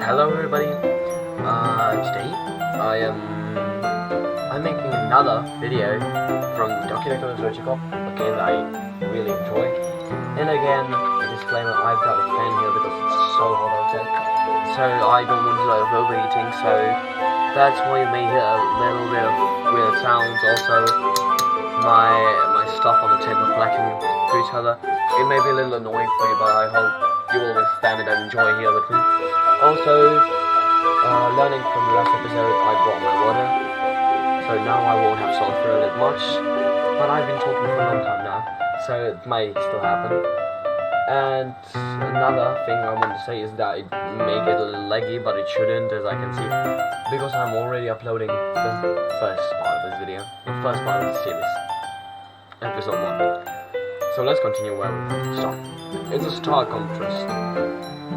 Hello everybody. Today I'm making another video from Documentary Surgical, a game that I really enjoy. And again, a disclaimer: I've got a fan here because it's so hot outside, so I don't want to overheating. So that's why you may hear a little bit of weird sounds. Also, my stuff on the table clacking to each other. It may be a little annoying for you, but I hope you will withstand it and enjoy here with me. Also, learning from the last episode, I brought my water, so now I won't have salt through it much, but I've been talking for a long time now, so it may still happen. And another thing I want to say is that it may get a little laggy, but it shouldn't, as I can see, because I'm already uploading the first part of this video, the first part of the series, episode 1. So let's continue where we stopped. It's a stark contrast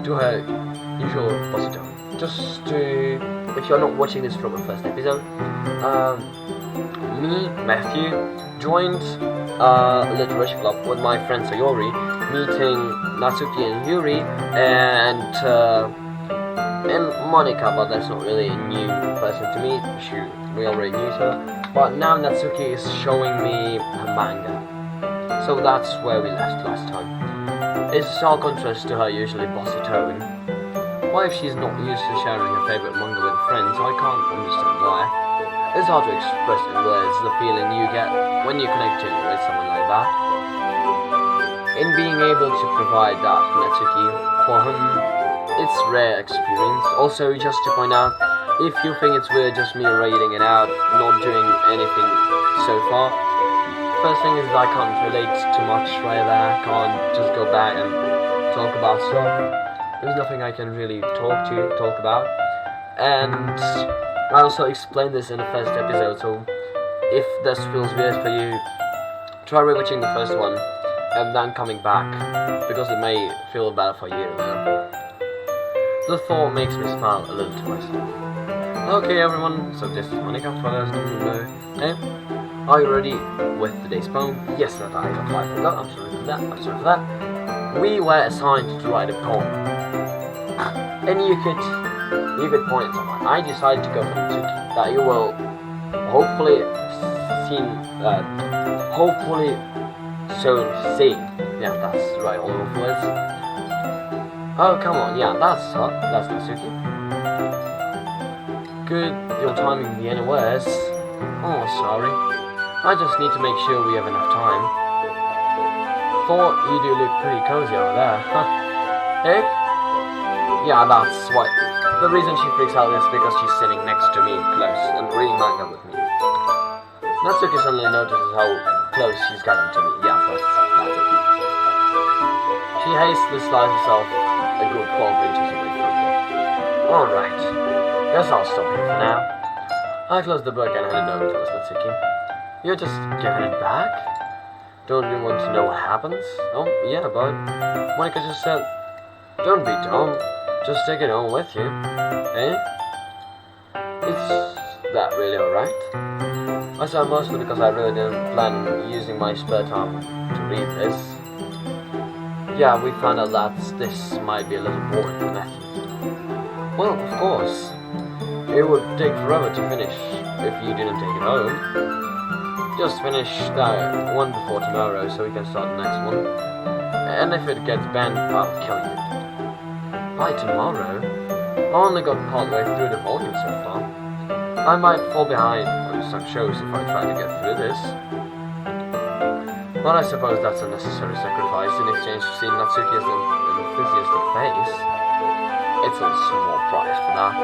to her usual bossy tone. Just to, if you're not watching this from the first episode, me, Matthew, joined a literature club with my friend Sayori, meeting Natsuki and Yuri and Monica, but that's not really a new person to me. We already knew her, but now Natsuki is showing me her manga. So that's where we left last time. It's a stark contrast to her usually bossy tone. Why, if she's not used to sharing her favorite manga with friends, I can't understand why. It's hard to express in words the feeling you get when you're connecting with someone like that. In being able to provide that for Natsuki, for him, it's a rare experience. Also, just to point out, if you think it's weird just me reading it out, not doing anything so far, first thing is that I can't relate too much right there. I can't just go back and talk about stuff. There's nothing I can really talk about. And I also explained this in the first episode, so if this feels weird for you, try rewatching the first one and then coming back, because it may feel better for you. The thought makes me smile a little to myself. Okay everyone, so this is Monica for those who don't know. Hey, are you ready with today's poem? Yes, that I forgot. I'm sorry for that. We were assigned to write a poem, and you could point at someone. I decided to go for Natsuki, that you will hopefully soon see. Yeah, that's right, all of words. Oh, come on, yeah, that's her. That's Natsuki. Good, your timing be any worse. Oh, sorry. I just need to make sure we have enough time. Thought you do look pretty cozy over there, huh? Hey? Yeah, that's what. The reason she freaks out is because she's sitting next to me, close, and reading manga with me. Natsuki suddenly notices how close she's getting to me. Yeah, that's it. She hastily slides herself a good 12 inches away from me. Alright, guess I'll stop here for now. I close the book and hand it over to Natsuki. You're just giving it back? Don't you want to know what happens? Oh, yeah, bud. Monica just said, don't be dumb. Just take it home with you. Eh? Is that really alright? I said mostly because I really didn't plan on using my spare time to read this. Yeah, we found out that this might be a little boring for Matthew. Well, of course. It would take forever to finish if you didn't take it home. Just finish that one before tomorrow so we can start the next one. And if it gets banned, I'll kill you. By tomorrow? I only got partway through the volume so far. I might fall behind on some shows if I try to get through this. But I suppose that's a necessary sacrifice in exchange for seeing Natsuki's enthusiastic face. It's a small price for that.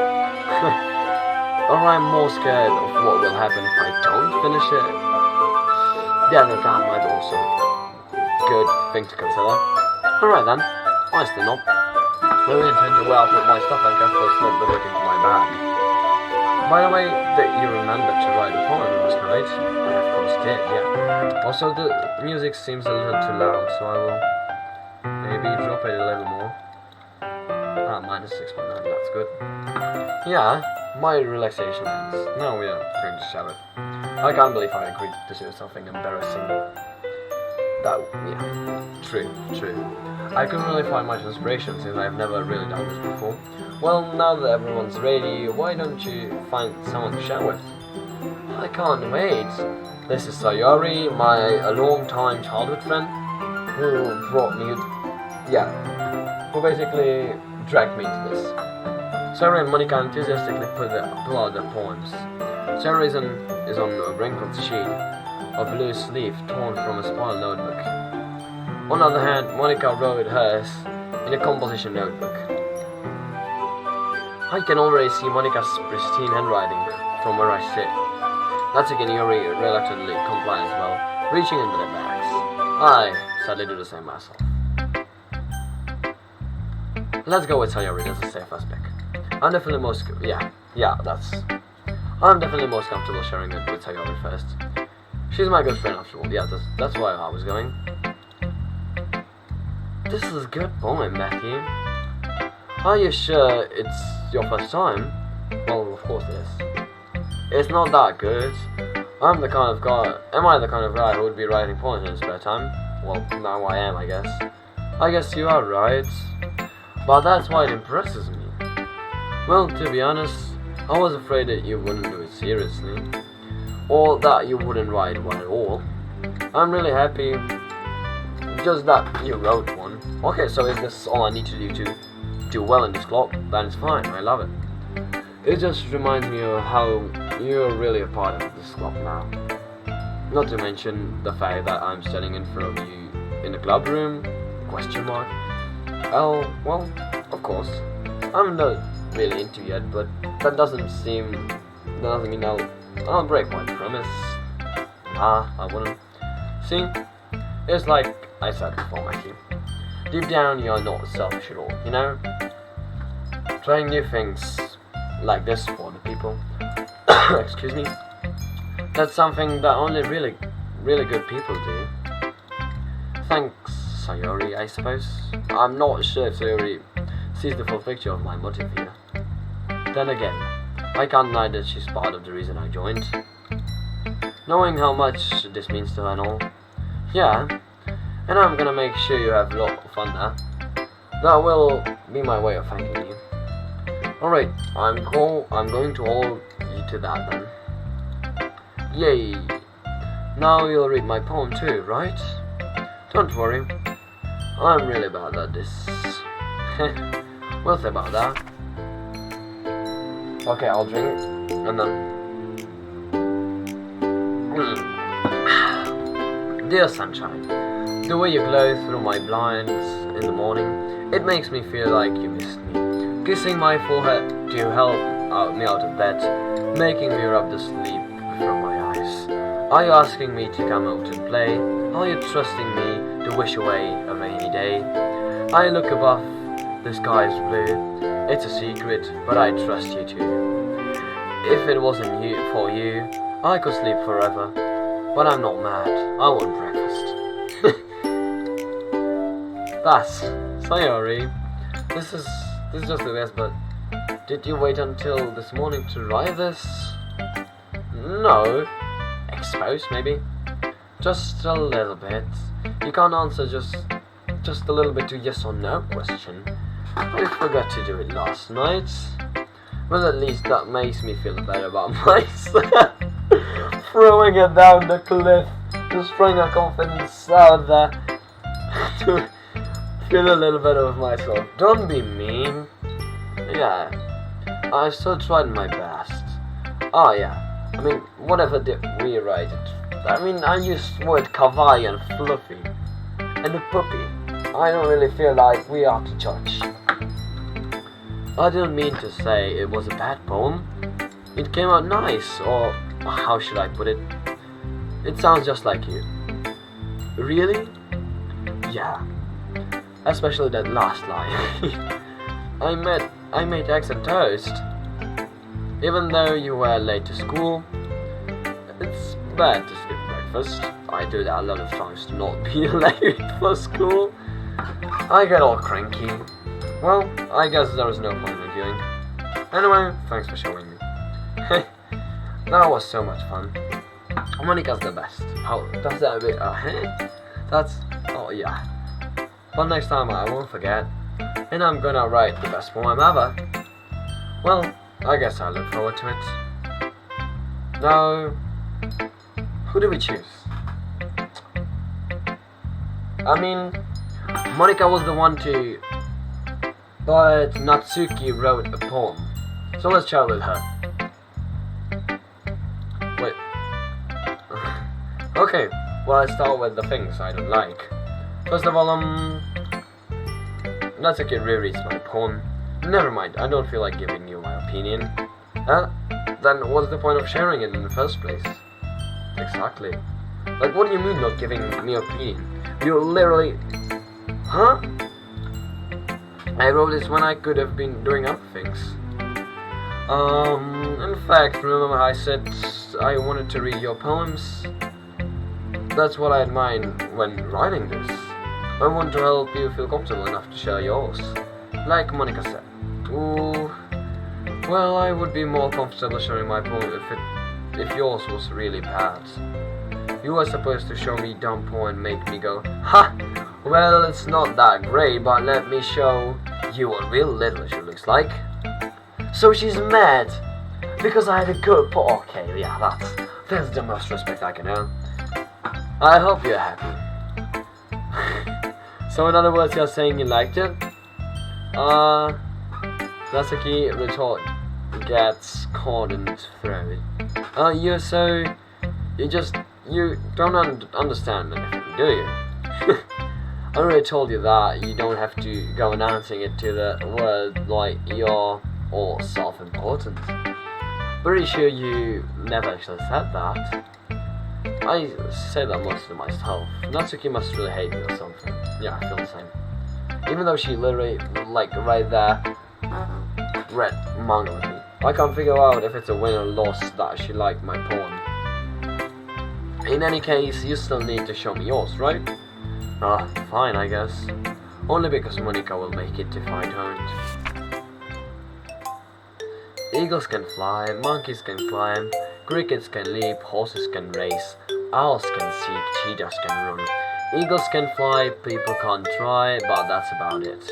Or I'm more scared of what will happen if I don't finish it. Yeah, that might also be a good thing to consider. Alright then, why still not? I really intend to wear out with my stuff and carefully slip the book into my bag. By the way, that you remembered to write a poem last night? I of course did, yeah. Also, the music seems a little too loud, so I will maybe drop it a little more. Minus 6.9, that's good. Yeah, my relaxation ends. Now we are going to shower. I can't believe I agreed to do something embarrassing. That, yeah, true. I couldn't really find much inspiration since I've never really done this before. Well, now that everyone's ready, why don't you find someone to share with? I can't wait. This is Sayori, a long-time childhood friend, who basically dragged me into this. Sayori and Monica enthusiastically pull out their poems. Sayori is on a wrinkled sheet of loose leaf torn from a spoiled notebook. On the other hand, Monica wrote hers in a composition notebook. I can already see Monica's pristine handwriting from where I sit. Natsuki and Yuri reluctantly comply as well, reaching into their bags. I sadly do the same myself. Let's go with Sayori, that's a safe aspect. I'm definitely most comfortable sharing it with Sayori first. She's my good friend after all. Yeah, that's why I was going. This is a good poem, Matthew. Are you sure it's your first time? Well, of course it is. It's not that good. Am I the kind of guy who would be writing poems in his spare time? Well, now I am, I guess. I guess you are right. But that's why it impresses me. Well, to be honest, I was afraid that you wouldn't do it seriously. Or that you wouldn't write one at all. I'm really happy just that you wrote one. Okay, so is this all I need to do well in this club? Then it's fine, I love it. It just reminds me of how you're really a part of this club now. Not to mention the fact that I'm standing in front of you in the club room? ? Oh, well, of course. I'm not really into you yet, but that doesn't mean I'll break my promise. Nah, I wouldn't. See? It's like I said before, Matthew. Deep down, you're not selfish at all, you know? Trying new things like this for the people. Excuse me. That's something that only really good people do. Thanks, Sayori, I suppose. I'm not sure if Sayori sees the full picture of my motive here. Then again, I can't deny that she's part of the reason I joined. Knowing how much this means to her and all. Yeah, and I'm gonna make sure you have a lot of fun there. That will be my way of thanking you. Alright, I'm going to hold you to that then. Yay! Now you'll read my poem too, right? Don't worry, I'm really bad at this. We'll see about that. Okay, I'll drink, and then... Dear sunshine, the way you glow through my blinds in the morning, it makes me feel like you missed me. Kissing my forehead to help me out of bed, making me rub the sleep from my eyes. Are you asking me to come out and play? Are you trusting me to wish away a rainy day? I look above, the sky is blue. It's a secret, but I trust you too. If it wasn't for you, I could sleep forever. But I'm not mad. I want breakfast. That's Sayori. This is just the best, but did you wait until this morning to write this? No. Expose, maybe? Just a little bit. You can't answer just a little bit to yes or no question. I forgot to do it last night. Well, at least that makes me feel better about myself. Throwing it down the cliff, just throwing a confidence out there to feel a little better of myself. Don't be mean. Yeah, I still tried my best. Oh yeah, I mean, whatever did we write it? I mean, I used word kawaii and fluffy and a puppy. I don't really feel like we are to judge. I didn't mean to say it was a bad poem. It came out nice, or how should I put it? It sounds just like you. Really? Yeah. Especially that last line. I made eggs and toast. Even though you were late to school, it's bad to skip breakfast. I do that a lot of times to not be late for school. I get all cranky. Well, I guess there is no point reviewing. Anyway, thanks for showing me. That was so much fun. Monica's the best. How does that a bit That's, oh yeah. But next time I won't forget, and I'm gonna write the best poem ever. Well, I guess I look forward to it. Now, who do we choose? I mean, Monica was the one to, but Natsuki wrote a poem. So let's chat with her. Wait. Okay, well, let's start with the things I don't like. First of all, Natsuki rereads my poem. Never mind, I don't feel like giving you my opinion. Then what's the point of sharing it in the first place? Exactly. Like, what do you mean not giving me opinion? You literally... Huh? I wrote this when I could have been doing other things. In fact, remember I said I wanted to read your poems? That's what I had in mind when writing this. I want to help you feel comfortable enough to share yours. Like Monica said. Ooh, well, I would be more comfortable sharing my poem if yours was really bad. You were supposed to show me dumb poem and make me go, ha! Well, it's not that great, but let me show you what real literature looks like. So she's mad because I had a good poem. Okay, yeah, that's the most respect I can earn. I hope you're happy. So in other words, you're saying you liked it? Natsuki retort gets caught in its throat. You don't understand anything, do you? I already told you that you don't have to go announcing it to the world like you're all self-important. Pretty sure you never actually said that. I say that most of myself. Natsuki must really hate me or something. Yeah, I feel the same. Even though she literally, like, right there, read manga with me. I can't figure out if it's a win or loss that she liked my poem. In any case, you still need to show me yours, right? Fine, I guess. Only because Monica will make it to find her. Eagles can fly, monkeys can climb, crickets can leap, horses can race, owls can seek, cheetahs can run. Eagles can fly, people can't try, but that's about it.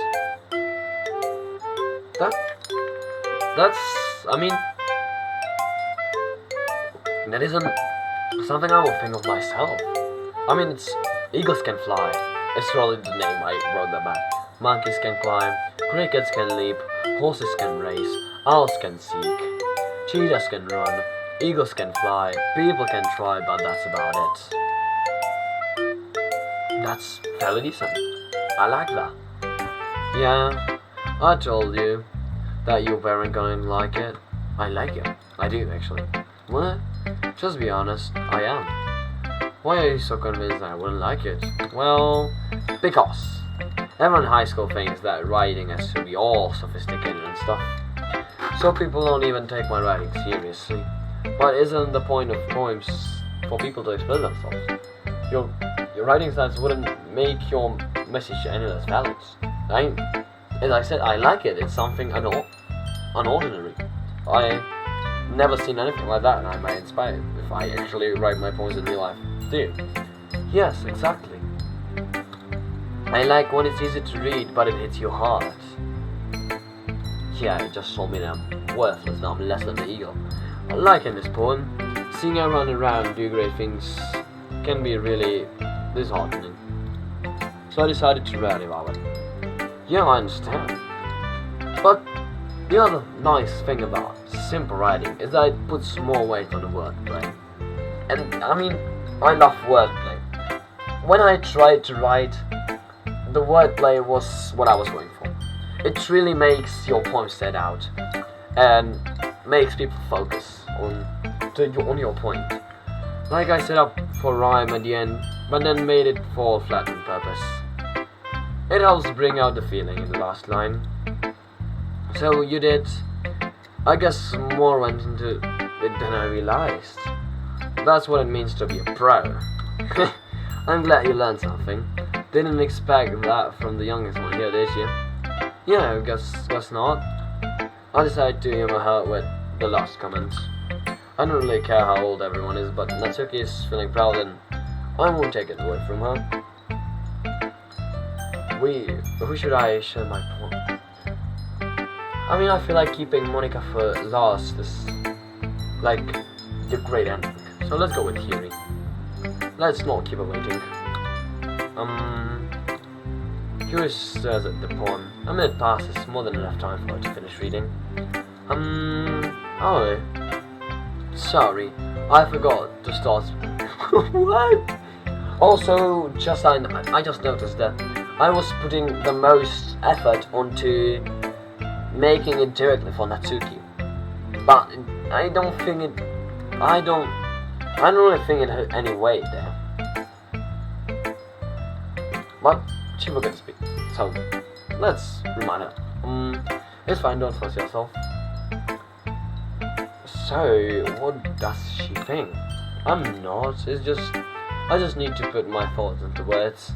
That isn't something I would think of myself. I mean, it's eagles can fly. It's really the name I wrote that back. Monkeys can climb, crickets can leap, horses can race, owls can seek, cheetahs can run, eagles can fly, people can try, but that's about it. That's fairly decent. I like that. Yeah, I told you that you weren't gonna like it. I like it. I do, actually. What? Just be honest, I am. Why are you so convinced that I wouldn't like it? Well, because everyone in high school thinks that writing has to be all sophisticated and stuff. So people don't even take my writing seriously. But isn't the point of poems for people to express themselves? Your writing styles wouldn't make your message any less valid. As I said, I like it. It's something unordinary. I never seen anything like that, and I might inspire if I actually write my poems in real life. Do you? Yes, exactly. I like when it's easy to read, but it hits you hard. Yeah, it just told me that I'm worthless, that I'm less than the eagle. I like in this poem, seeing her run around do great things can be really disheartening. So I decided to write about it. Yeah, I understand. But the other nice thing about simple writing is that it puts more weight on the wordplay. And I mean, I love wordplay. When I tried to write, the wordplay was what I was going for. It really makes your poem stand out and makes people focus on your point. Like I set up for rhyme at the end, but then made it fall flat on purpose. It helps bring out the feeling in the last line. So you did. I guess more went into it than I realized. That's what it means to be a pro. I'm glad you learned something. Didn't expect that from the youngest one here, did you? Yeah, guess not. I decided to humor her with the last comment. I don't really care how old everyone is, but Natsuki is feeling proud and I won't take it away from her. Who should I share my poem? I mean, I feel like keeping Monica for last is like the great ending. So let's go with Theory. Let's not keep her waiting. Here says the poem. A minute passes, more than enough time for her to finish reading. Oh, sorry, I forgot to start. What? Also, I just noticed that I was putting the most effort onto making it directly for Natsuki, but I don't really think it had any weight there. But she forgot to speak, so let's remind her. It's fine, don't force yourself. So, what does she think? I'm not, I just need to put my thoughts into words.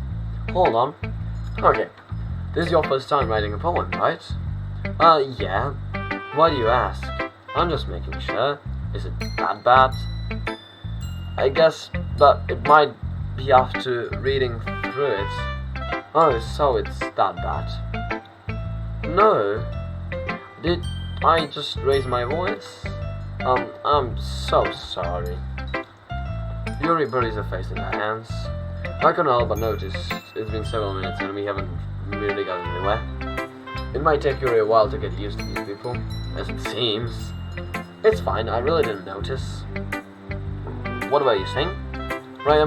Hold on. Okay, this is your first time writing a poem, right? Yeah. Why do you ask? I'm just making sure. Is it that bad? I guess, but it might be after reading through it. Oh, so it's that bad. No. Did I just raise my voice? I'm so sorry. Yuri buries her face in her hands. I can't help but notice it's been several minutes and we haven't really gotten anywhere. It might take Yuri a while to get used to these people, as it seems. It's fine, I really didn't notice. What about you saying? Right,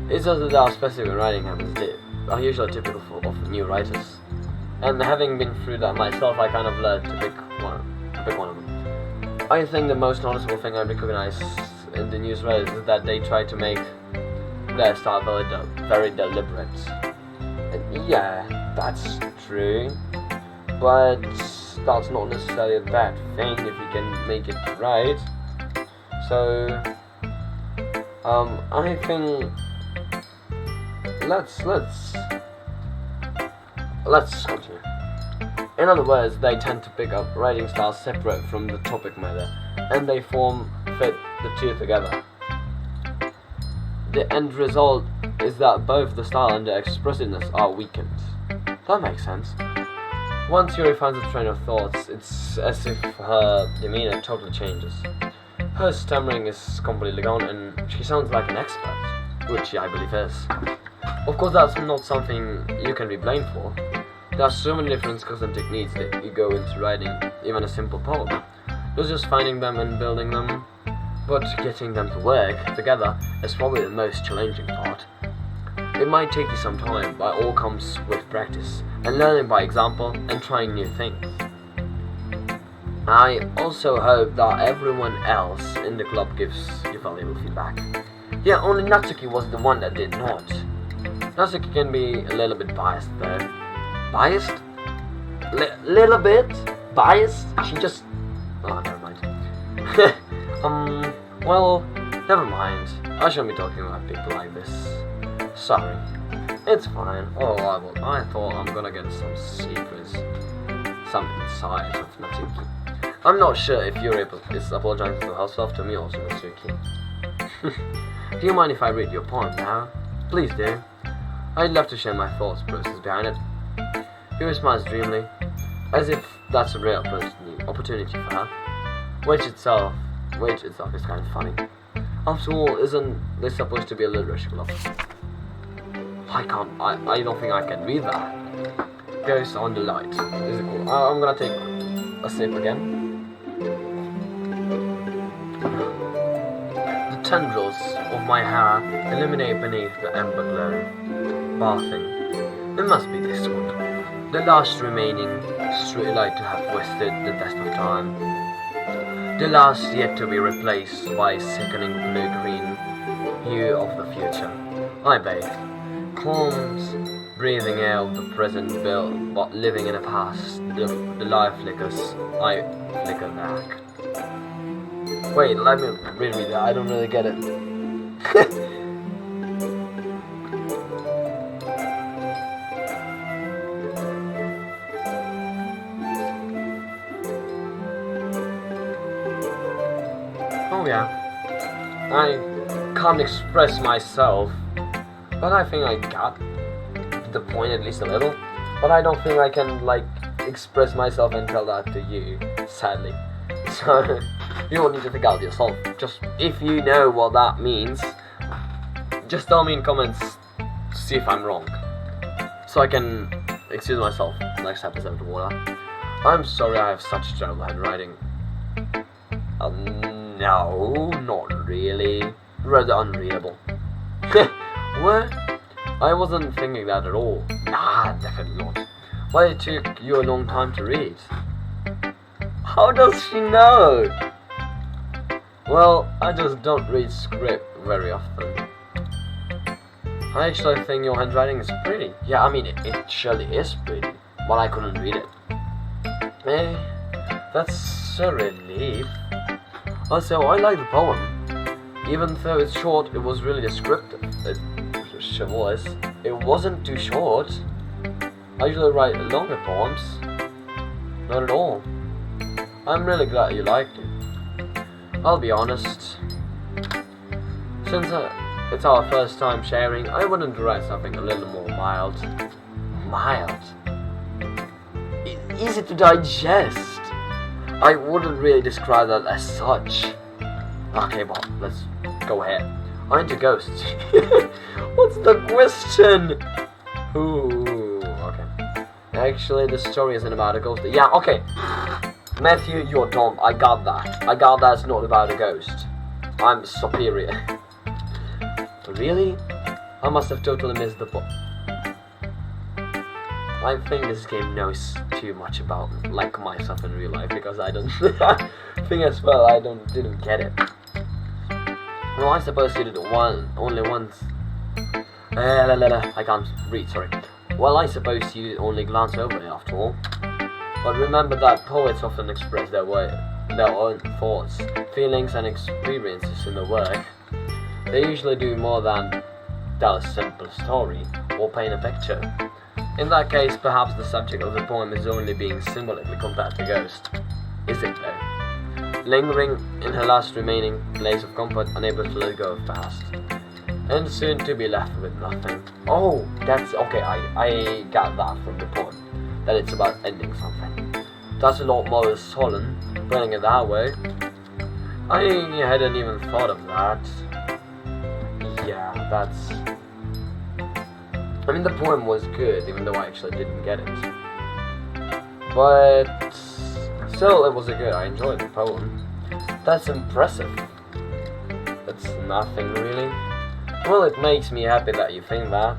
it's just that our specific writing habits are usually typical of new writers. And having been through that myself, I kind of learned to pick one of them. I think the most noticeable thing I recognize in the news writers is that they try to make their style very deliberate. And yeah, that's true, but that's not necessarily a bad thing if you can make it right. So, I think let's continue. In other words, they tend to pick up writing styles separate from the topic matter, and they fit the two together. The end result is that both the style and the expressiveness are weakened. That makes sense. Once Yuri finds a train of thoughts, it's as if her demeanor totally changes. Her stammering is completely gone, and she sounds like an expert, which she, I believe, is. Of course, that's not something you can be blamed for. There are so many different skills and techniques that you go into writing, even a simple poem. There's just finding them and building them, but getting them to work together is probably the most challenging part. It might take you some time, but it all comes with practice, and learning by example, and trying new things. I also hope that everyone else in the club gives you valuable feedback. Yeah, only Natsuki was the one that did not. Natsuki can be a little bit biased though. Biased? Little bit? Biased? She just... Oh, never mind. Well, never mind. I shouldn't be talking about people like this. Sorry. It's fine. Oh, I thought I'm gonna get some secrets. Some insight of Natsuki. I'm not sure if Yuri is apologizing to herself, to me, or to Natsuki. Do you mind if I read your poem now? Please do. I'd love to share my thoughts process behind it. Yuri smiles dreamily, as if that's a real opportunity for her, which itself is kind of funny. After all, isn't this supposed to be a literature club? I don't think I can read that. Ghost on the light. Is it cool? I'm gonna take a sip again. The tendrils of my hair illuminate beneath the amber glow. Bathing. It must be this one. The last remaining streetlight to have withstood the test of time. The last yet to be replaced by sickening blue-green hue of the future. I bathe. Calms, breathing air of the present built, but living in the past. The life flickers. I flicker back. Wait, let me reread that. I don't really get it. Oh yeah, I can't express myself, but I think I got the point at least a little, but I don't think I can like express myself and tell that to you, sadly. So you will need to think out yourself. Just if you know what that means, just tell me in comments to see if I'm wrong, so I can excuse myself next episode or whatever. I'm sorry I have such terrible handwriting. No, not really. Rather unreadable. What? I wasn't thinking that at all. Nah, definitely not. Why it took you a long time to read? How does she know? Well, I just don't read script very often. I actually think your handwriting is pretty. Yeah, I mean, it surely is pretty, but I couldn't read it. That's a relief. Also, I like the poem. Even though it's short, it was really descriptive. It sure was. It wasn't too short. I usually write longer poems. Not at all. I'm really glad you liked it. I'll be honest. Since it's our first time sharing, I wouldn't write something a little more mild. Mild? Easy to digest. I wouldn't really describe that as such. Okay, well, let's go ahead. Aren't you ghosts? What's the question? Ooh, okay. Actually, the story isn't about a ghost. Yeah, okay. Matthew, you're dumb. I got that. I got that's not about a ghost. I'm superior. Really? I must have totally missed the point. I think this game knows too much about like myself in real life, because I don't think as well I didn't get it. Well, I suppose you did it only once. I can't read, sorry. Well, I suppose you only glance over it after all. But remember that poets often express their own thoughts, feelings and experiences in the work. They usually do more than tell a simple story or paint a picture. In that case, perhaps the subject of the poem is only being symbolically compared to Ghost. Is it though? Lingering in her last remaining place of comfort, unable to let go of past. And soon to be left with nothing. Oh, that's okay, I got that from the poem. That it's about ending something. That's a lot more solemn, putting it that way. I hadn't even thought of that. Yeah, that's... I mean, the poem was good, even though I actually didn't get it. But still, it was good. I enjoyed the poem. That's impressive. That's nothing really. Well, it makes me happy that you think that.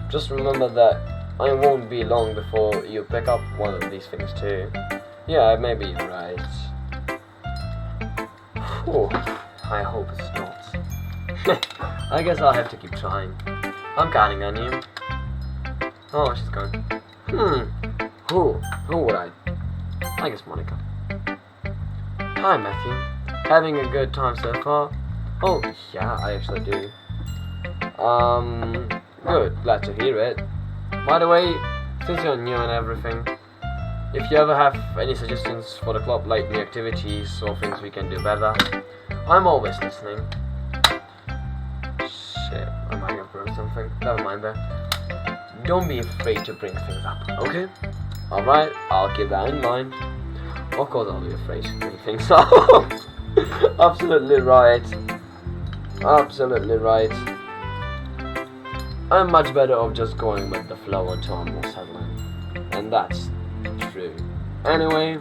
Just remember that I won't be long before you pick up one of these things too. Yeah, maybe you're right. Whew, I hope it's not. I guess I'll have to keep trying. I'm counting on you. Oh, she's gone. Who would I? I guess Monica. Hi, Matthew. Having a good time so far? Oh, yeah, I actually do. Good. Glad to hear it. By the way, since you're new and everything, if you ever have any suggestions for the club, like new activities or things we can do better, I'm always listening. Shit, I might have broke something. Never mind that. Don't be afraid to bring things up, okay? Alright, I'll keep that in mind. Of course I'll be afraid to bring things up. Absolutely right. Absolutely right. I'm much better off just going with the flow until I'm more settled in. And that's true. Anyway,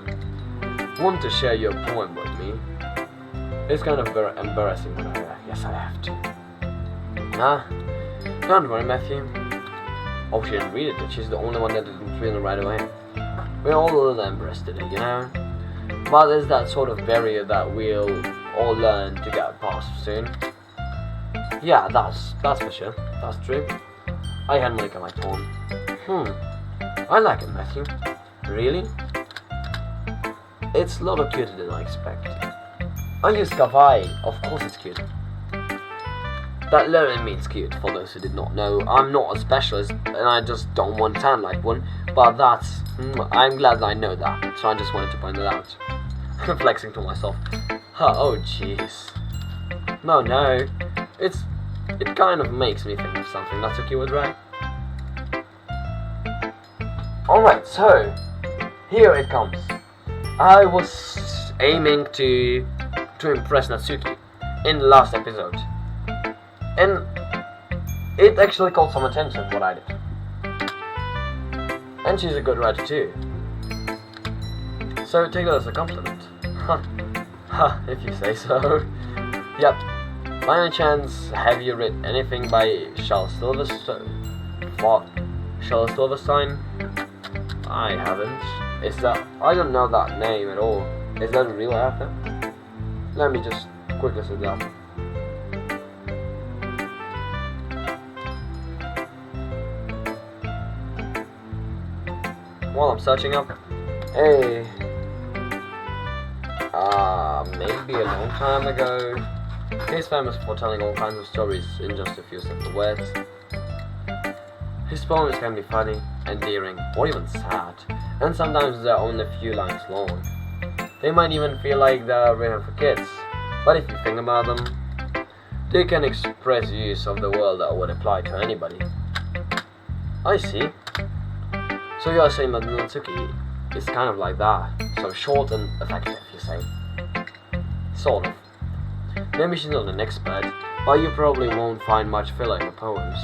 want to share your poem with me? It's kind of embarrassing, but I guess I have to. Don't worry, Matthew. Oh, she didn't read it, but she's the only one that didn't read it right away. We're all a little embarrassed today, you know? But there's that sort of barrier that we'll all learn to get past soon. Yeah, that's for sure. That's true. I had Monica my poem. I like it, Matthew. Really? It's a lot cuter than I expected. I use kawaii. Of course it's cute. That literally means cute, for those who did not know. I'm not a specialist, and I just don't want to sound like one, but that's... I'm glad that I know that, so I just wanted to point it out. Flexing to myself. Oh, jeez. No. It kind of makes me think of something that's a keyword, right? Alright, so here it comes. I was aiming to impress Natsuki in the last episode, and it actually caught some attention what I did. And she's a good writer too. So take that as a compliment. If you say so. Yep. By any chance, have you read anything by Charles Silverstein? What? Charles Silverstein? I haven't. Is that? I don't know that name at all. Is that a real author? Let me just quickly search that. While I'm searching up, hey, maybe a long time ago, he's famous for telling all kinds of stories in just a few simple words. His poems can be funny, endearing, or even sad, and sometimes they're only a few lines long. They might even feel like they're written for kids, but if you think about them, they can express views of the world that would apply to anybody. I see. So you are saying that Natsuki is kind of like that, so short and effective, you say? Sort of. Maybe she's not an expert, but you probably won't find much filler in her poems.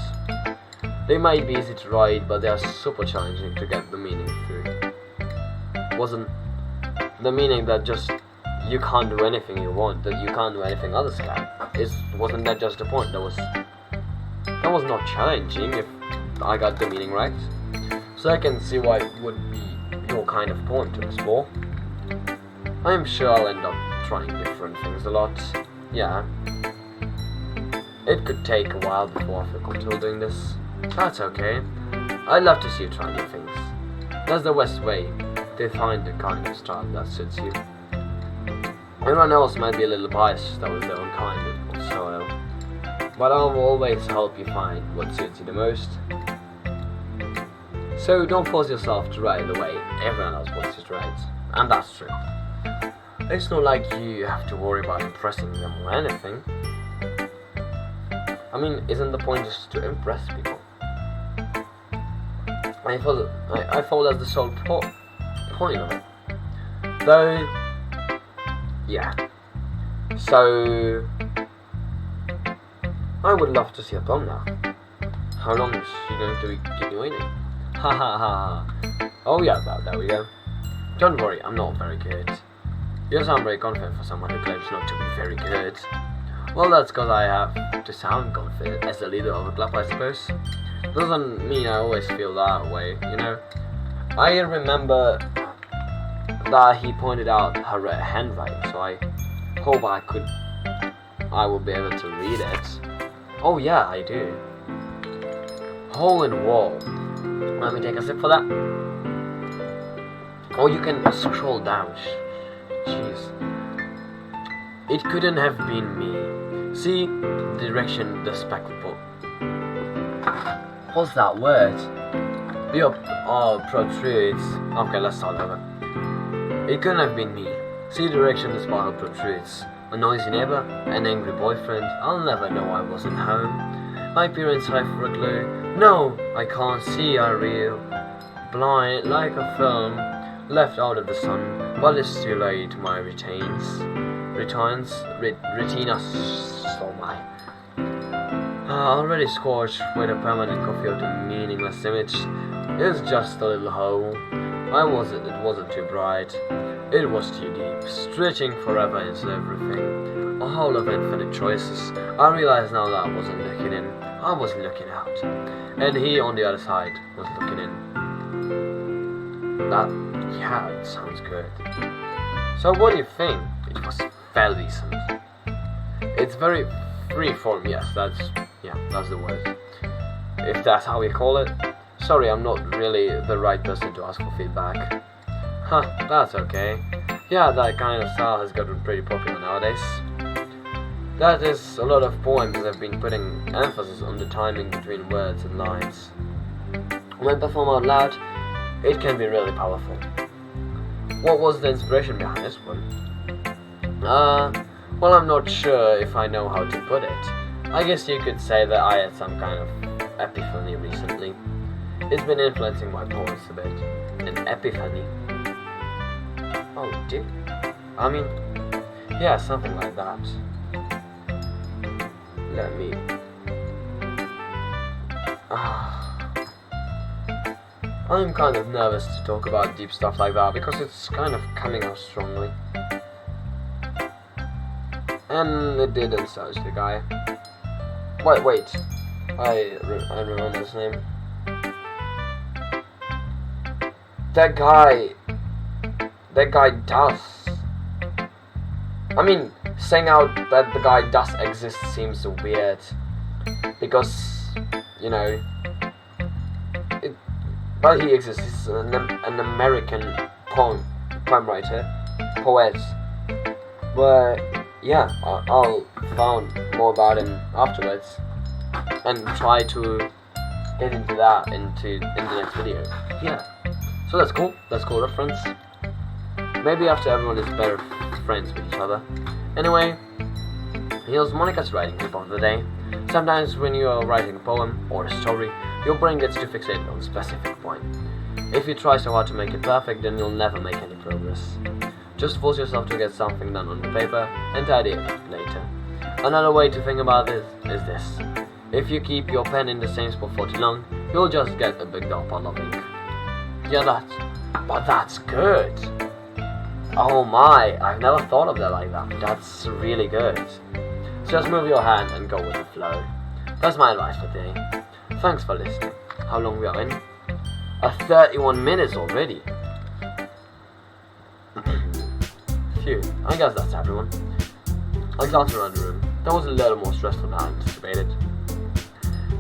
They might be easy to write, but they are super challenging to get the meaning through. Wasn't the meaning that just you can't do anything you want, that you can't do anything others can? Wasn't that just the point? That was not challenging if I got the meaning right. So I can see why it would be your kind of poem to explore. I am sure I'll end up trying different things a lot. Yeah. It could take a while before I feel comfortable doing this. That's okay. I'd love to see you try new things. That's the best way to find the kind of style that suits you. Everyone else might be a little biased that was their own kind of style, but I'll always help you find what suits you the most. So don't force yourself to write the way everyone else wants you to write, and that's true. It's not like you have to worry about impressing them or anything. I mean, isn't the point just to impress people? I thought that's the sole point of it. Though, yeah. So, I would love to see a poem now. How long is she going to keep me waiting? Ha ha ha. Oh yeah, there we go. Don't worry, I'm not very good. You sound very confident for someone who claims not to be very good. Well, that's because I have to sound confident as the leader of a club, I suppose. Doesn't mean I always feel that way, you know. I remember that he pointed out her handwriting, so I hope I will be able to read it. Oh yeah, I do. Hole in wall. Let me take a sip for that. Or you can scroll down. Jeez. It couldn't have been me. See the direction the speck put. What's that word? Protrudes. Okay, let's start over. It couldn't have been me. See the direction the sparkle protrudes. A noisy neighbor, an angry boyfriend. I'll never know I wasn't home. My parents tried for a clue. No, I can't see a real. Blind like a film, left out of the sun. But it's too late. My retina. So my. Already scorched with a permanent coffee out a meaningless image. It's just a little hole. It wasn't too bright. It was too deep, stretching forever into everything. A hole of infinite choices. I realize now that I wasn't looking in, I was looking out. And he on the other side was looking in. That sounds good. So what do you think? It was fairly decent. It's very freeform, yes, that's the word. If that's how we call it. Sorry, I'm not really the right person to ask for feedback. That's okay. Yeah, that kind of style has gotten pretty popular nowadays. That is, a lot of poems have been putting emphasis on the timing between words and lines. When performed out loud, it can be really powerful. What was the inspiration behind this one? Well, I'm not sure if I know how to put it. I guess you could say that I had some kind of epiphany recently. It's been influencing my poems a bit. An epiphany. Oh, dear. I mean, yeah, something like that. Let me... I'm kind of nervous to talk about deep stuff like that because it's kind of coming out strongly. And it did insult the guy. Wait. I remember his name. That guy does. I mean, saying out that the guy does exist seems weird. Because, you know, but he exists. He's an American poet. But yeah, I'll find more about him afterwards and try to get into that in the next video. Yeah, so that's cool. That's cool reference. Maybe after everyone is better friends with each other. Anyway, here's Monica's writing tip of the day. Sometimes when you are writing a poem or a story, your brain gets too fixated on a specific point. If you try so hard to make it perfect, then you'll never make any progress. Just force yourself to get something done on the paper and tidy it later. Another way to think about this is this. If you keep your pen in the same spot for too long, you'll just get a big dark pile of ink. Yeah, that's good. Oh my, I've never thought of that like that. That's really good. Just move your hand and go with the flow. That's my advice for today. Thanks for listening. How long we are in? 31 minutes already. Phew, I guess that's everyone. I glanced around the room. That was a little more stressful than I anticipated.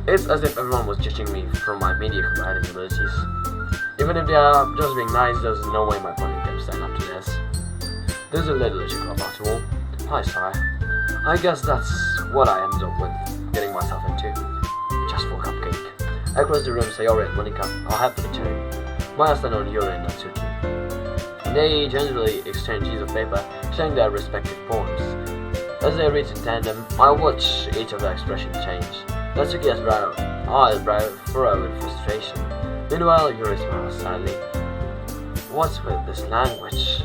It's as if everyone was judging me from my mediocre writing abilities. Even if they are just being nice, there's no way my pony can stand up to this. There's a little issue club after all. Hi, Sire. I guess that's what I ended up with, getting myself into. Just for a cupcake. Across the room, Sayori and Monica are happily chatting. Maya stands on Yuri and Natsuki. They generally exchange sheets of paper, sharing their respective poems. As they read in tandem, I watch each of their expressions change. Natsuki has eyebrow furrowed with frustration. Meanwhile, Yuri smiles sadly. What's with this language?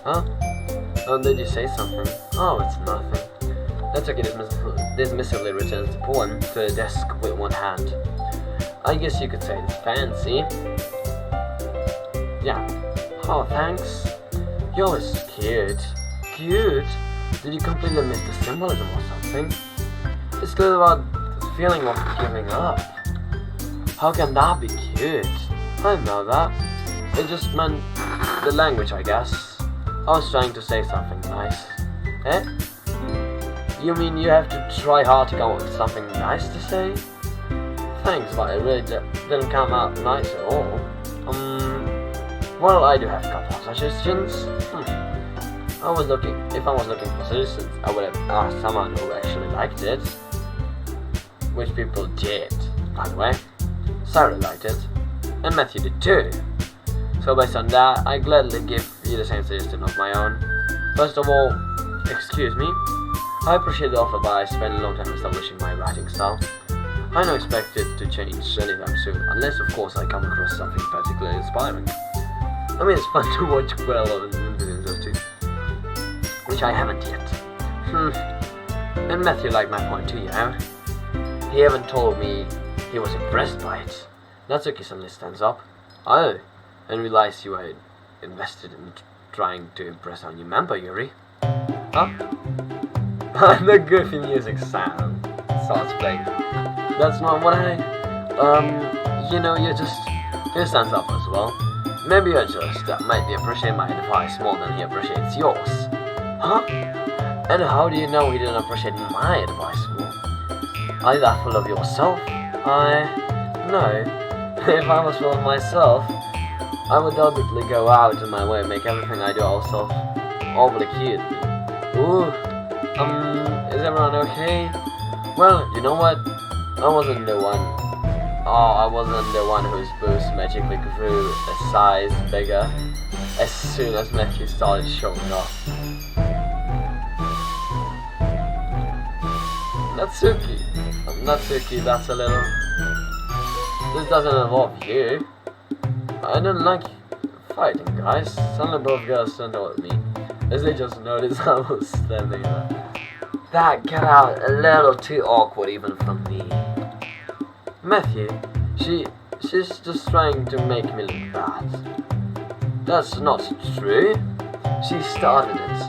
Huh? Oh, did you say something? Oh, it's nothing. Natsuki dismissively returns the poem to the desk with one hand. I guess you could say it's fancy. Yeah. Oh, thanks. Yours is cute. Cute? Did you completely miss the symbolism or something? It's good about the feeling of giving up. How can that be cute? I know that. It just meant the language, I guess. I was trying to say something nice. Eh? You mean you have to try hard to come up with something nice to say? Thanks, but it really didn't come out nice at all. Well, I do have a couple of suggestions. If I was looking for suggestions, I would have asked someone who actually liked it. Which people did, by the way. Sarah liked it, and Matthew did too. So based on that, I gladly give you the same suggestion of my own. First of all, excuse me. I appreciate the offer, but I spent a long time establishing my writing style. I don't expect it to change anytime soon, unless of course I come across something particularly inspiring. I mean, it's fun to watch Quello and videos too, which I haven't yet. And Matthew liked my point too, you know. He even told me he was impressed by it. Natsuki suddenly stands up. Oh, and realized you were invested in trying to impress our new member, Yuri. Huh? The goofy music sound starts playing. That's not what you know, he stands up as well. Maybe you're just that might be appreciate my advice more than he appreciates yours. Huh? And how do you know he didn't appreciate my advice more? Are you that full of yourself? No. If I was full of myself, I would doggedly go out of my way and make everything I do also overly cute. Ooh, is everyone okay? Well, you know what? I wasn't the one whose boost magically grew a size bigger as soon as Matthew started showing off. Natsuki, that's a little... this doesn't involve you. I don't like fighting, guys. Some of both girls don't know what I mean, as they just noticed I was standing there. That got out a little too awkward even for me. Matthew, she's just trying to make me look bad. That's not true. She started it.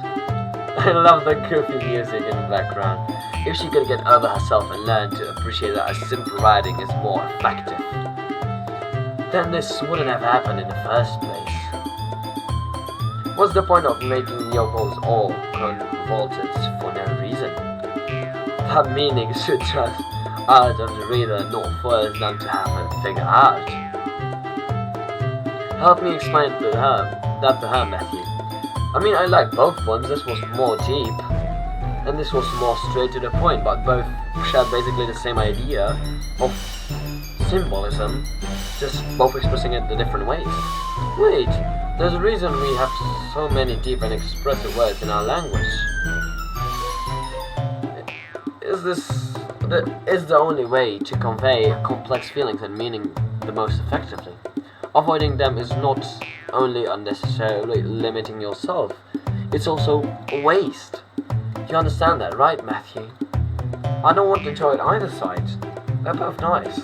I love the goofy music in the background. If she could get over herself and learn to appreciate that a simple writing is more effective, then this wouldn't have happened in the first place. What's the point of making your goals all convoluted for no reason? That meaning should just out of the reader, not for them to have it figure out. Help me explain that to her, Matthew. I mean, I like both poems. This was more deep, and this was more straight to the point, but both shared basically the same idea of symbolism, just both expressing it in different ways. Wait, there's a reason we have so many deep and expressive words in our language. Is the only way to convey complex feelings and meaning the most effectively. Avoiding them is not only unnecessarily limiting yourself, it's also a waste. You understand that, right, Matthew? I don't want to join either side. They're both nice.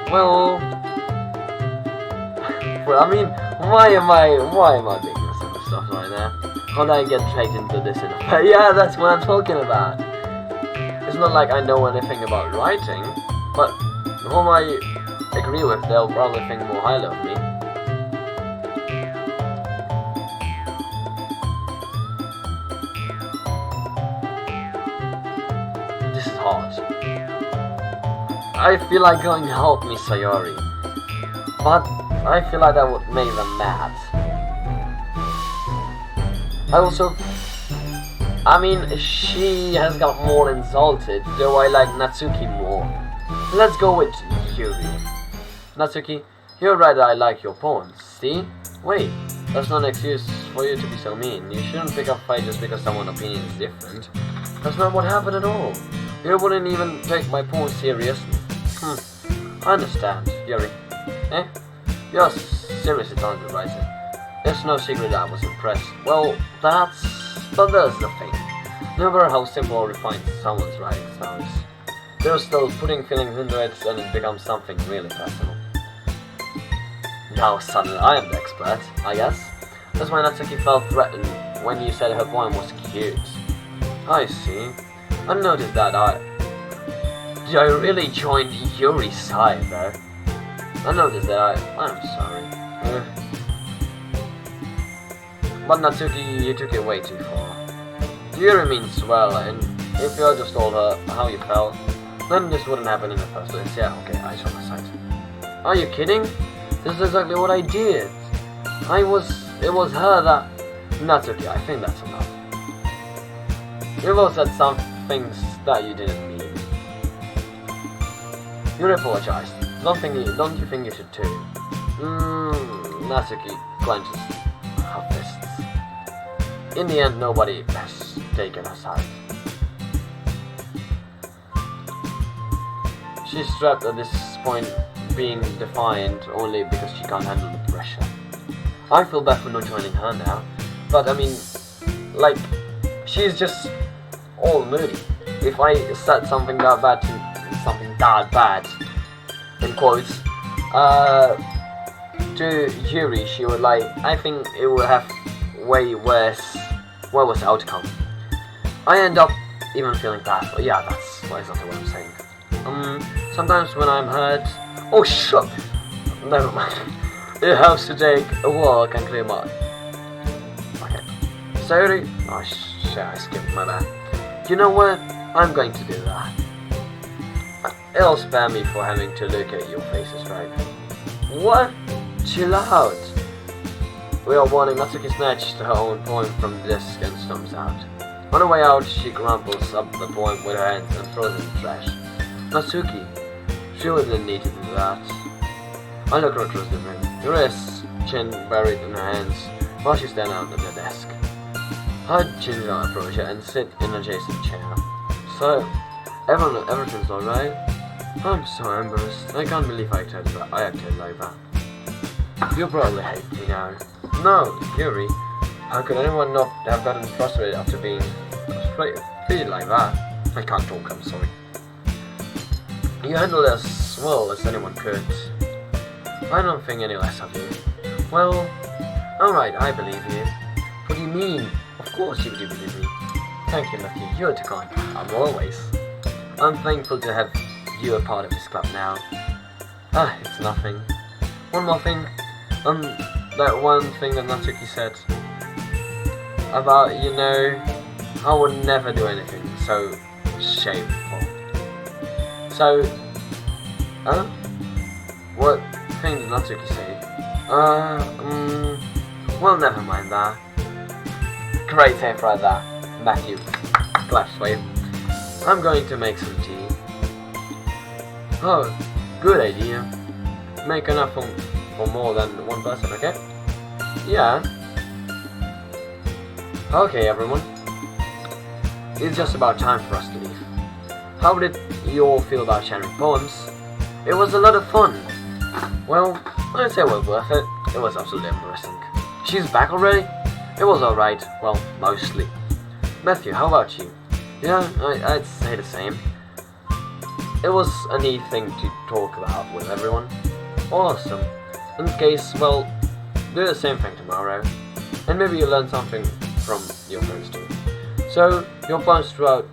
Well, I mean, why am I being this sort of stuff right now? How did I get dragged into this? Yeah, that's what I'm talking about. It's not like I know anything about writing, but whom I agree with, they'll probably think more highly of me. This is hard. I feel like going to help me, Sayori, but I feel like that would make them mad. I mean, she has got more insulted, though I like Natsuki more. Let's go with Yuri. Natsuki, you're right that I like your poems, see? Wait, that's not an excuse for you to be so mean. You shouldn't pick up fight just because someone's opinion is different. That's not what happened at all. You wouldn't even take my poems seriously. I understand, Yuri. Eh? You're a seriously talented writer. There's no secret that I was impressed. Well, but there's the thing. No matter how simple or refined someone's writing sounds, they're still putting feelings into it and it becomes something really personal. Now suddenly I am the expert, I guess. That's why Natsuki felt threatened when you said her poem was cute. I see. I noticed that I really joined Yuri's side though. I noticed that I'm sorry. But Natsuki, you took it way too far. Yuri means well, and if you had just told her how you felt, then this wouldn't happen in the first place. Yeah, okay, I saw my sight. Are you kidding? This is exactly what I did. It was her that... Natsuki, I think that's enough. You both said some things that you didn't mean. You apologized. Don't you think you should too? Natsuki clenches her fists. In the end, nobody has taken her side. She's trapped at this point, being defiant only because she can't handle the pressure. I feel bad for not joining her now, but I mean, like, she's just all moody. If I said something that bad, in quotes, to Yuri, she would I think it would have way worse outcome. I end up even feeling bad, but yeah, that's exactly what I'm saying. Sometimes when I'm hurt, oh shit, never mind. It helps to take a walk and clear my... Okay, sorry. Oh shit, I skipped my bad. You know what? I'm going to do that. It'll spare me for having to look at your faces, right? What? Chill out. We are warning. Natsuki snatched her own poem from the desk and storms out. On her way out, she crumples up the poem with her hands and throws it in the trash. Natsuki, she wouldn't need to do that. I look across the room. Yuri's chin buried in her hands while she stands out at the desk. Her Jinja approach her and sit in an adjacent chair. So, everything's alright? I'm so embarrassed. I can't believe I acted like that. You probably hate me now. No, Yuri. How could anyone not have gotten frustrated after being treated like that? I can't talk, I'm sorry. You handled it as well as anyone could. I don't think any less of you. Well, alright, I believe you. What do you mean? Of course you do believe me. Thank you, Matthew. You're too kind. I'm thankful to have you a part of this club now. It's nothing. One more thing. That one thing that Natsuki said about, I would never do anything so shameful. So, what thing did Natsuki say? Well, never mind that. Great save right there. Matthew, claps for you. I'm going to make some tea. Oh, good idea. Make enough for more than one person, okay? Yeah. Okay, everyone. It's just about time for us to leave. How did you all feel about sharing poems? It was a lot of fun. Well, I'd say it was worth it. It was absolutely embarrassing. She's back already? It was alright. Well, mostly. Matthew, how about you? Yeah, I'd say the same. It was a neat thing to talk about with everyone. Awesome. In this case, well, do the same thing tomorrow. And maybe you'll learn something from your friends too. So, your poems throughout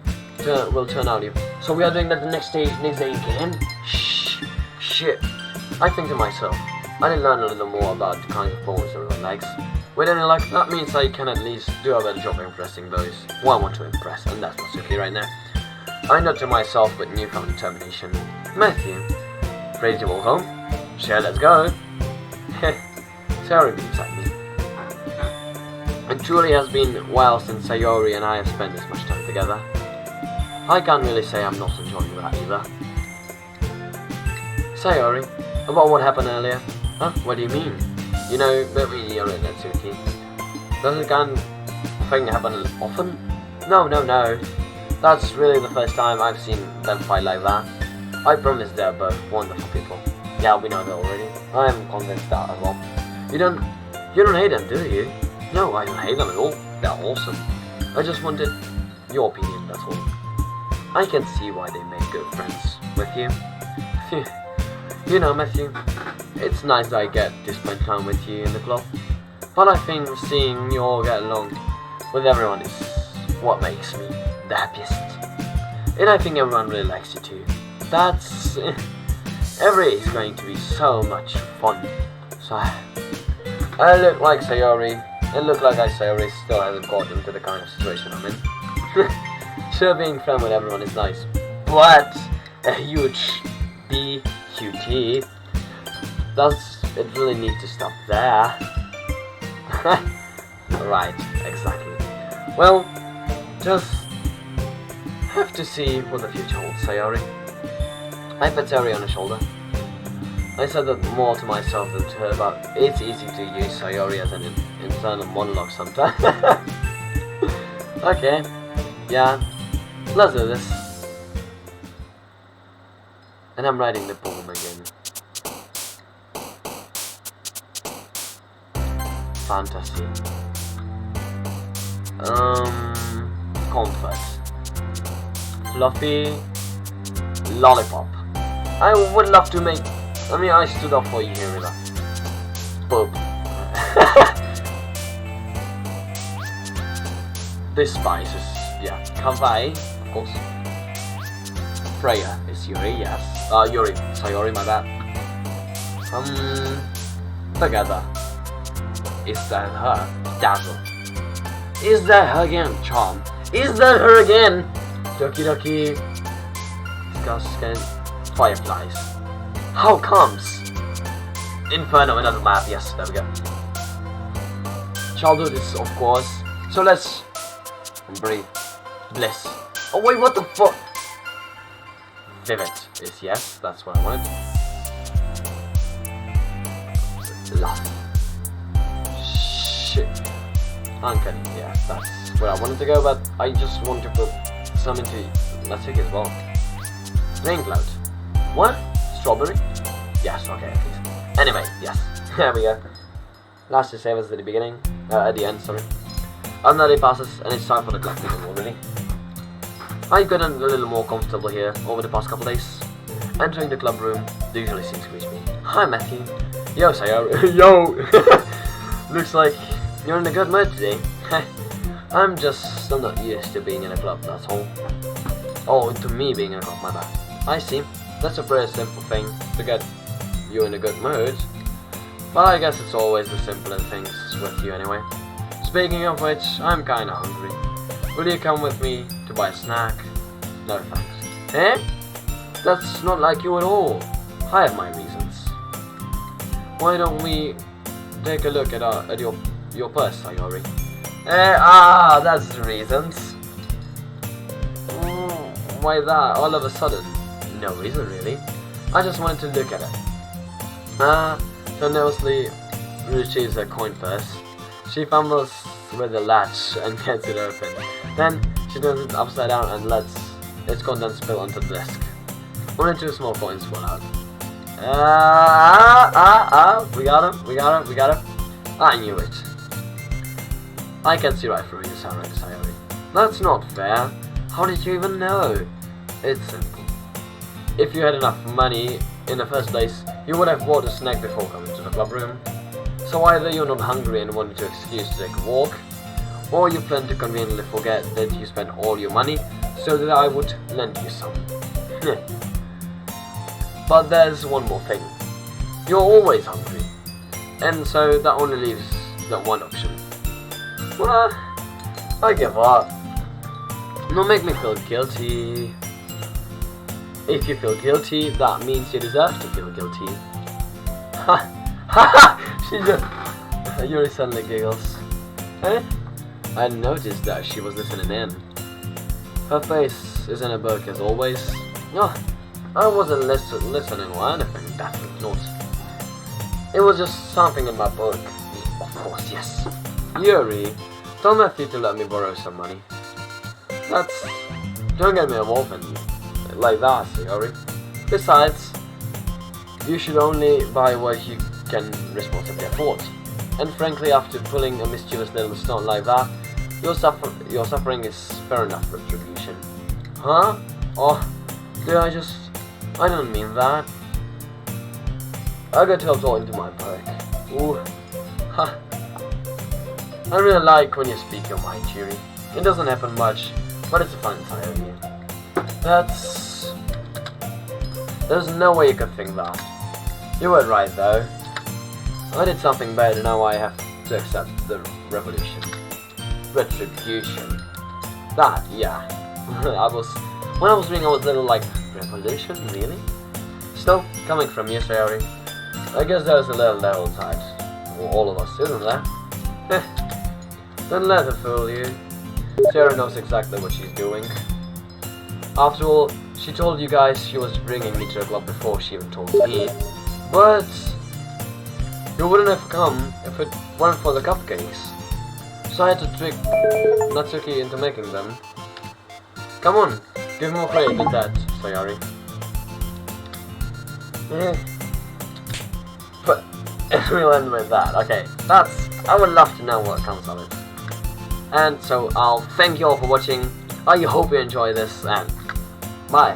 will turn out you. So we are doing that the next day again? Shit. I think to myself, I did learn a little more about the kinds of poems everyone likes. With any luck, that means I can at least do a better job impressing those who I want to impress, and that's what's okay right now. I nod to myself with newfound determination. Matthew, ready to walk home? Sure, let's go. Sayori beats at me. It truly has been a while since Sayori and I have spent this much time together. I can't really say I'm not enjoying that either. Sayori, about what happened earlier? Huh? What do you mean? Between you and Natsuki. Does this kind of thing happen often? No. That's really the first time I've seen them fight like that. I promise they're both wonderful people. Yeah, we know that already. I am convinced that as well. You don't hate them, do you? No, I don't hate them at all. They're awesome. I just wanted your opinion, that's all. I can see why they make good friends with you. Matthew, it's nice that I get to spend time with you in the club. But I think seeing you all get along with everyone is what makes me the happiest. And I think everyone really likes you too. That's... every day is going to be so much fun. So, I look like Sayori. It looks like Sayori still hasn't gotten into the kind of situation I'm in. Sure, being friends with everyone is nice, but a huge BQT, does it really need to stop there? Right, exactly. Well, just have to see what the future holds, Sayori. I pat Sayori on the shoulder. I said that more to myself than to her, but it's easy to use Sayori as an internal monologue sometimes. Okay, yeah, let's do this. And I'm writing the poem again. Fantasy. Comfort. Fluffy lollipop. I would love to make... I stood up for you here with that. Boop. This spice is, yeah. Kawaii, of course. Freya is Yuri, yes. Yuri. Sayori, my bad. Together. Is that her? Dazzle. Is that her again? Charm. Is that her again? Doki Doki. Disgusting. Fireflies. How comes? Inferno, another map. Yes, there we go. Childhood is, of course. So let's breathe. Bliss. Oh wait, what the fuck? Vivid is yes, that's what I wanted. Love. Shit. Uncanny, yeah, that's where I wanted to go, but I just want to put some into Natsuki as well. Rain Cloud. What? Strawberry? Yes, okay, please. Anyway, yes. There we go. Last to save us at the beginning. At the end, sorry. Another day passes, and it's time for the club meeting already. I've gotten a little more comfortable here over the past couple days. Entering the club room, the usually seems to reach me. Hi, Matthew. Yo, Sayori. Yo! Looks like you're in a good mood today. I'm not used to being in a club, that's all. Oh, to me being in a club, my bad. I see. That's a pretty simple thing to get you in a good mood. But I guess it's always the simpler things with you anyway. Speaking of which, I'm kinda hungry. Will you come with me to buy a snack? No thanks. Eh? That's not like you at all. I have my reasons. Why don't we take a look at your purse, Sayori? That's the reasons. Why that? All of a sudden? No reason really. I just wanted to look at it. So nervously retrieves her coin purse. She fumbles with the latch and gets it open. Then she turns it upside down and lets its contents spill onto the desk. Only 2 small coins fall out. We got him. I knew it. I can see right through you, Sayori. That's not fair. How did you even know? It's simple. If you had enough money in the first place, you would have bought a snack before coming to the club room. So either you're not hungry and wanted to excuse to take a walk, or you plan to conveniently forget that you spent all your money so that I would lend you some. But there's one more thing. You're always hungry, and so that only leaves that one option. Well, I give up. Don't make me feel guilty. If you feel guilty, that means you deserve to feel guilty. She just... Yuri suddenly giggles. Eh? I noticed that she was listening in. Her face is in a book as always. No, I wasn't listening or anything, definitely not. It was just something in my book. Of course, yes. Yuri, tell Matthew to let me borrow some money. That's... Don't get me involved in like that, Sayori. Besides, you should only buy what you can responsibly afford. And frankly, after pulling a mischievous little stunt like that, your suffering is fair enough retribution. Huh? Oh, I don't mean that. I got to absorb into my perk. Ooh. Ha. I really like when you speak your mind, Yuri. It doesn't happen much, but it's a fun side of you. There's no way you could think that. You were right though. I did something bad and now I have to accept the retribution. That, yeah. When I was reading I was a little like, revolution? Really? Still, coming from you, Sayori, I guess there's a little devil inside. For all of us, isn't there? Don't let her fool you. Sarah knows exactly what she's doing. After all, she told you guys she was bringing me to the club before she even told me. But you wouldn't have come if it weren't for the cupcakes. So I had to trick Natsuki into making them. Come on, give more credit than that, Sayori. But we'll end with that. Okay, I would love to know what comes of it. And so I'll thank you all for watching. I hope you enjoy this, and bye.